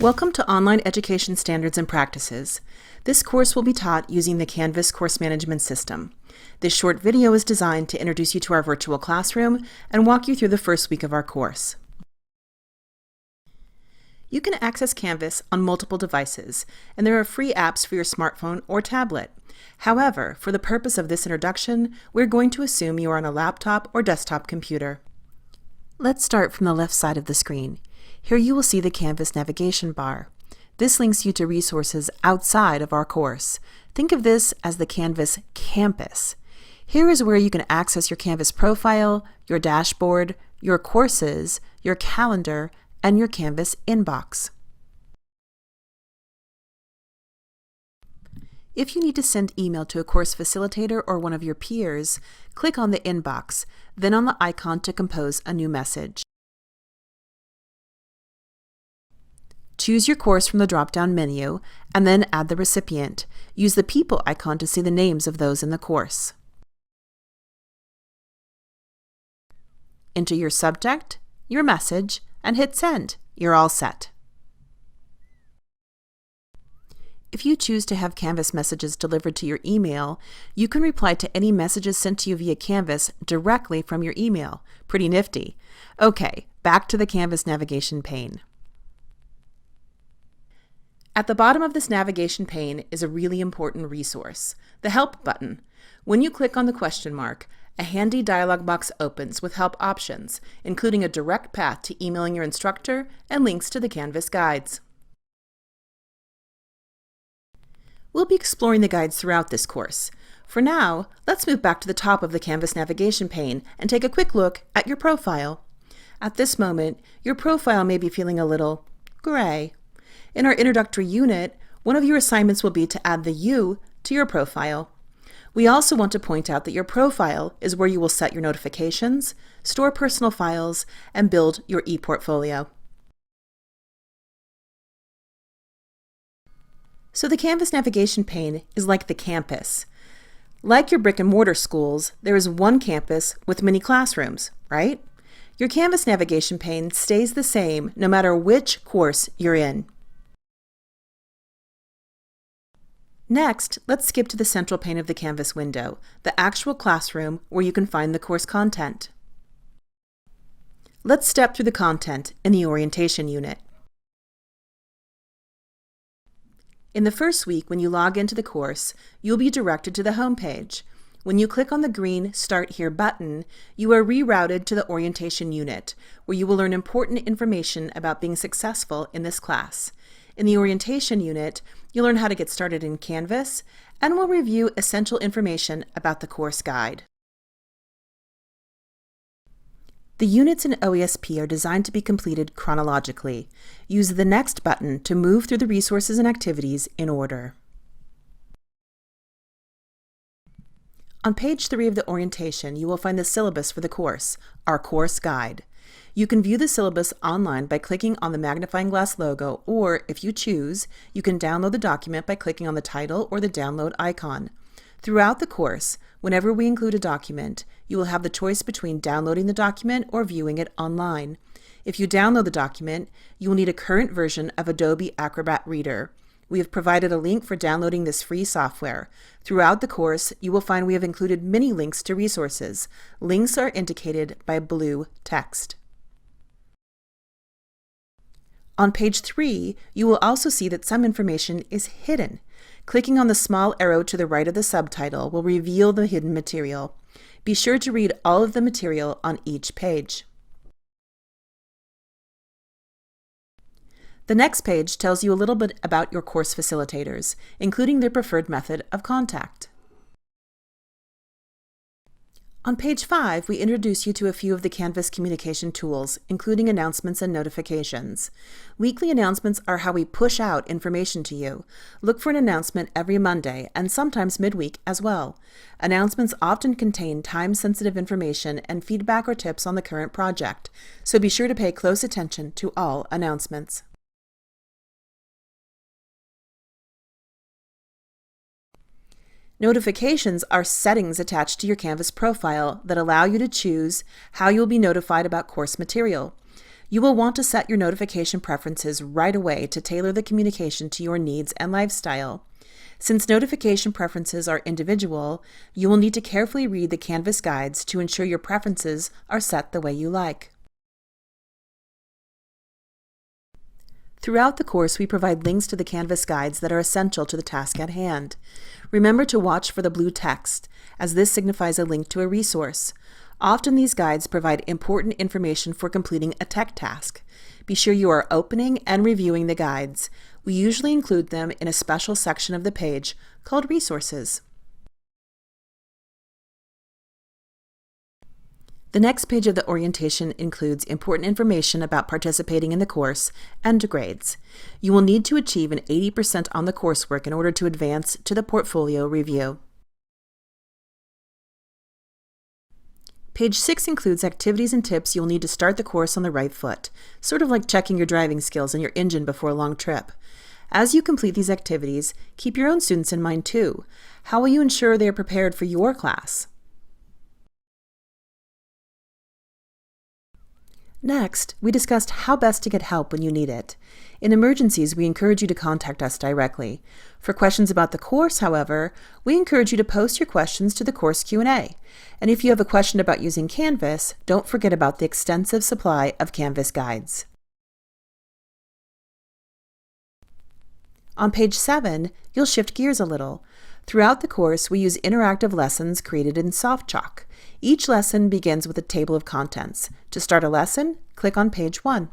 Welcome to Online Education Standards and Practices. This course will be taught using the Canvas course management system. This short video is designed to introduce you to our virtual classroom and walk you through the first week of our course. You can access Canvas on multiple devices, and there are free apps for your smartphone or tablet. However, for the purpose of this introduction, we're going to assume you are on a laptop or desktop computer. Let's start from the left side of the screen. Here you will see the Canvas navigation bar. This links you to resources outside of our course. Think of this as the Canvas campus. Here is where you can access your Canvas profile, your dashboard, your courses, your calendar, and your Canvas inbox. If you need to send email to a course facilitator or one of your peers, click on the inbox, then on the icon to compose a new message. Choose your course from the drop-down menu, and then add the recipient. Use the people icon to see the names of those in the course. Enter your subject, your message, and hit send. You're all set. If you choose to have Canvas messages delivered to your email, you can reply to any messages sent to you via Canvas directly from your email. Pretty nifty. Okay, back to the Canvas navigation pane. At the bottom of this navigation pane is a really important resource, the Help button. When you click on the question mark, a handy dialog box opens with help options, including a direct path to emailing your instructor and links to the Canvas guides. We'll be exploring the guides throughout this course. For now, let's move back to the top of the Canvas navigation pane and take a quick look at your profile. At this moment, your profile may be feeling a little gray. In our introductory unit, one of your assignments will be to add the You to your profile. We also want to point out that your profile is where you will set your notifications, store personal files, and build your ePortfolio. So the Canvas navigation pane is like the campus. Like your brick-and-mortar schools, there is one campus with many classrooms, right? Your Canvas navigation pane stays the same no matter which course you're in. Next, let's skip to the central pane of the Canvas window, the actual classroom where you can find the course content. Let's step through the content in the orientation unit. In the first week, when you log into the course, you'll be directed to the home page. When you click on the green Start Here button, you are rerouted to the orientation unit, where you will learn important information about being successful in this class. In the orientation unit, you'll learn how to get started in Canvas, and we'll review essential information about the course guide. The units in OESP are designed to be completed chronologically. Use the Next button to move through the resources and activities in order. On page 3 of the orientation, you will find the syllabus for the course, our course guide. You can view the syllabus online by clicking on the magnifying glass logo, or, if you choose, you can download the document by clicking on the title or the download icon. Throughout the course, whenever we include a document, you will have the choice between downloading the document or viewing it online. If you download the document, you will need a current version of Adobe Acrobat Reader. We have provided a link for downloading this free software. Throughout the course, you will find we have included many links to resources. Links are indicated by blue text. On page 3, you will also see that some information is hidden. Clicking on the small arrow to the right of the subtitle will reveal the hidden material. Be sure to read all of the material on each page. The next page tells you a little bit about your course facilitators, including their preferred method of contact. On page 5, we introduce you to a few of the Canvas communication tools, including announcements and notifications. Weekly announcements are how we push out information to you. Look for an announcement every Monday, and sometimes midweek as well. Announcements often contain time-sensitive information and feedback or tips on the current project, so be sure to pay close attention to all announcements. Notifications are settings attached to your Canvas profile that allow you to choose how you will be notified about course material. You will want to set your notification preferences right away to tailor the communication to your needs and lifestyle. Since notification preferences are individual, you will need to carefully read the Canvas guides to ensure your preferences are set the way you like. Throughout the course, we provide links to the Canvas guides that are essential to the task at hand. Remember to watch for the blue text, as this signifies a link to a resource. Often these guides provide important information for completing a tech task. Be sure you are opening and reviewing the guides. We usually include them in a special section of the page called Resources. The next page of the orientation includes important information about participating in the course and grades. You will need to achieve an 80% on the coursework in order to advance to the portfolio review. Page 6 includes activities and tips you'll need to start the course on the right foot, sort of like checking your driving skills and your engine before a long trip. As you complete these activities, keep your own students in mind too. How will you ensure they are prepared for your class? Next, we discussed how best to get help when you need it. In emergencies, we encourage you to contact us directly. For questions about the course, however, we encourage you to post your questions to the course Q&A. And if you have a question about using Canvas, don't forget about the extensive supply of Canvas guides. On page 7, you'll shift gears a little. Throughout the course, we use interactive lessons created in SoftChalk. Each lesson begins with a table of contents. To start a lesson, click on page 1.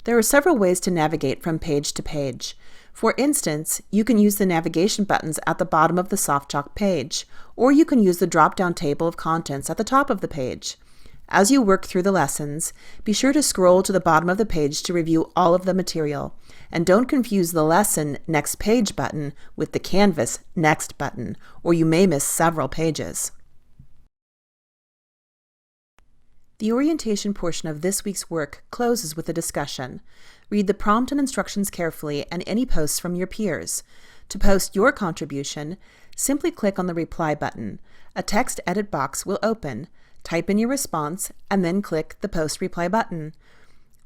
There are several ways to navigate from page to page. For instance, you can use the navigation buttons at the bottom of the SoftChalk page, or you can use the drop-down table of contents at the top of the page. As you work through the lessons, be sure to scroll to the bottom of the page to review all of the material. And don't confuse the Lesson Next Page button with the Canvas Next button, or you may miss several pages. The orientation portion of this week's work closes with a discussion. Read the prompt and instructions carefully and any posts from your peers. To post your contribution, simply click on the Reply button. A text edit box will open. Type in your response, and then click the Post Reply button.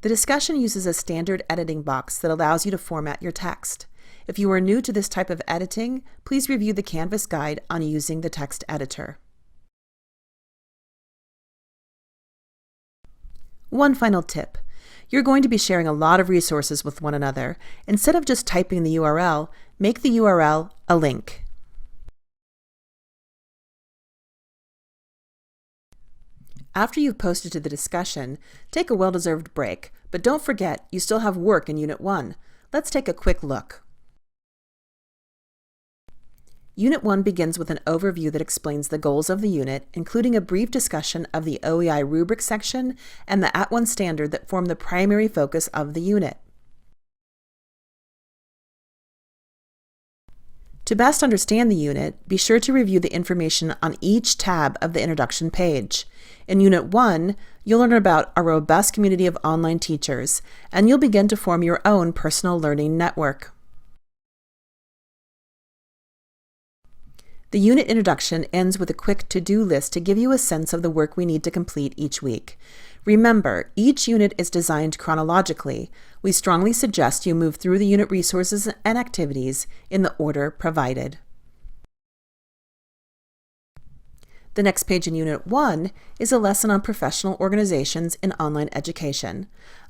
The discussion uses a standard editing box that allows you to format your text. If you are new to this type of editing, please review the Canvas guide on using the text editor. One final tip. You're going to be sharing a lot of resources with one another. Instead of just typing the URL, make the URL a link. After you've posted to the discussion, take a well-deserved break, but don't forget you still have work in Unit 1. Let's take a quick look. Unit 1 begins with an overview that explains the goals of the unit, including a brief discussion of the OEI rubric section and the @ONE standard that form the primary focus of the unit. To best understand the unit, be sure to review the information on each tab of the introduction page. In Unit 1, you'll learn about a robust community of online teachers, and you'll begin to form your own personal learning network. The unit introduction ends with a quick to-do list to give you a sense of the work we need to complete each week. Remember, each unit is designed chronologically. We strongly suggest you move through the unit resources and activities in the order provided. The next page in Unit 1 is a lesson on professional organizations in online education.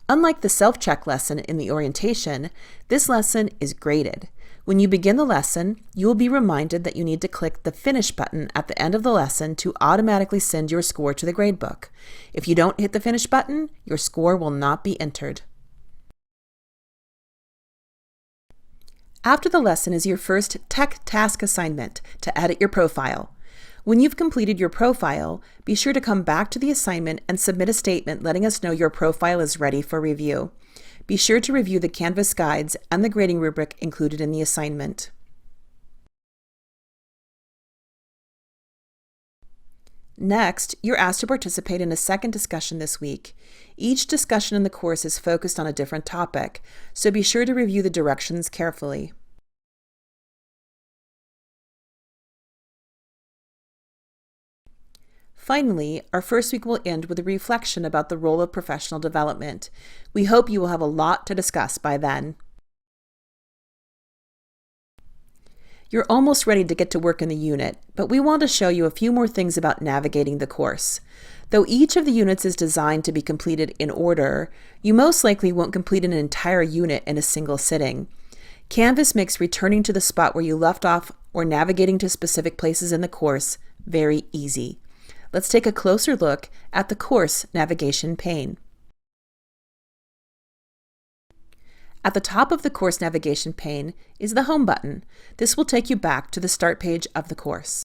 Unlike the self-check lesson in the orientation, this lesson is graded. When you begin the lesson, you will be reminded that you need to click the Finish button at the end of the lesson to automatically send your score to the gradebook. If you don't hit the Finish button, your score will not be entered. After the lesson is your first tech task assignment to edit your profile. When you've completed your profile, be sure to come back to the assignment and submit a statement letting us know your profile is ready for review. Be sure to review the Canvas guides and the grading rubric included in the assignment. Next, you're asked to participate in a second discussion this week. Each discussion in the course is focused on a different topic, so be sure to review the directions carefully. Finally, our first week will end with a reflection about the role of professional development. We hope you will have a lot to discuss by then. You're almost ready to get to work in the unit, but we want to show you a few more things about navigating the course. Though each of the units is designed to be completed in order, you most likely won't complete an entire unit in a single sitting. Canvas makes returning to the spot where you left off or navigating to specific places in the course very easy. Let's take a closer look at the course navigation pane. At the top of the course navigation pane is the Home button. This will take you back to the start page of the course.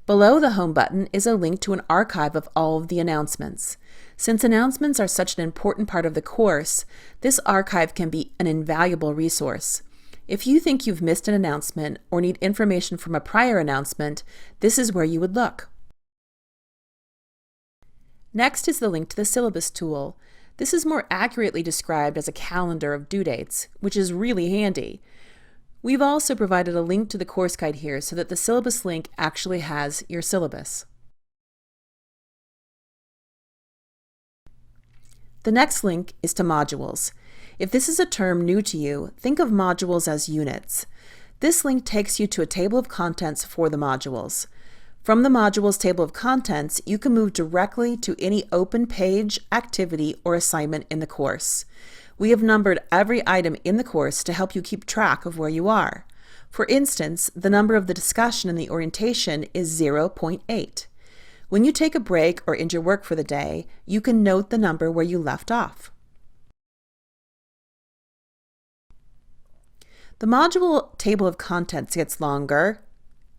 Below the Home button is a link to an archive of all of the announcements. Since announcements are such an important part of the course, this archive can be an invaluable resource. If you think you've missed an announcement or need information from a prior announcement, this is where you would look. Next is the link to the syllabus tool. This is more accurately described as a calendar of due dates, which is really handy. We've also provided a link to the course guide here so that the syllabus link actually has your syllabus. The next link is to modules. If this is a term new to you, think of modules as units. This link takes you to a table of contents for the modules. From the modules table of contents, you can move directly to any open page, activity, or assignment in the course. We have numbered every item in the course to help you keep track of where you are. For instance, the number of the discussion in the orientation is 0.8. When you take a break or end your work for the day, you can note the number where you left off. The module table of contents gets longer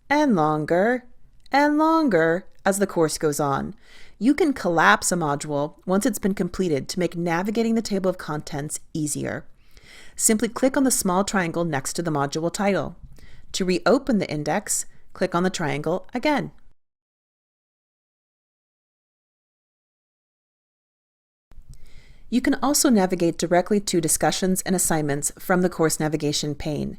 and longer and longer as the course goes on. You can collapse a module once it's been completed to make navigating the table of contents easier. Simply click on the small triangle next to the module title. To reopen the index, click on the triangle again. You can also navigate directly to discussions and assignments from the course navigation pane.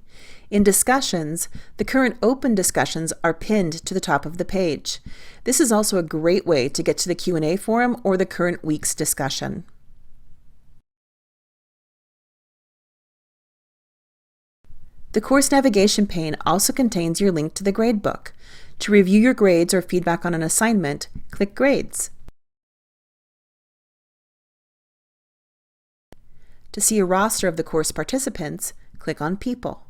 In discussions, the current open discussions are pinned to the top of the page. This is also a great way to get to the Q&A forum or the current week's discussion. The course navigation pane also contains your link to the gradebook. To review your grades or feedback on an assignment, click Grades. To see a roster of the course participants, click on People.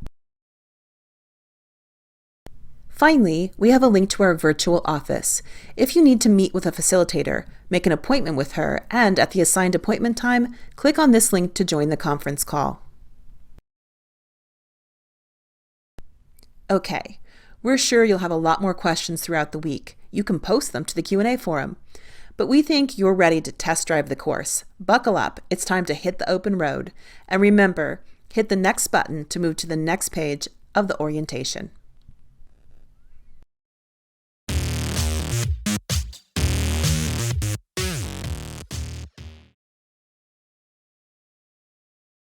Finally, we have a link to our virtual office. If you need to meet with a facilitator, make an appointment with her, and at the assigned appointment time, click on this link to join the conference call. Okay, we're sure you'll have a lot more questions throughout the week. You can post them to the Q&A forum. But we think you're ready to test drive the course. Buckle up, it's time to hit the open road. And remember, hit the next button to move to the next page of the orientation.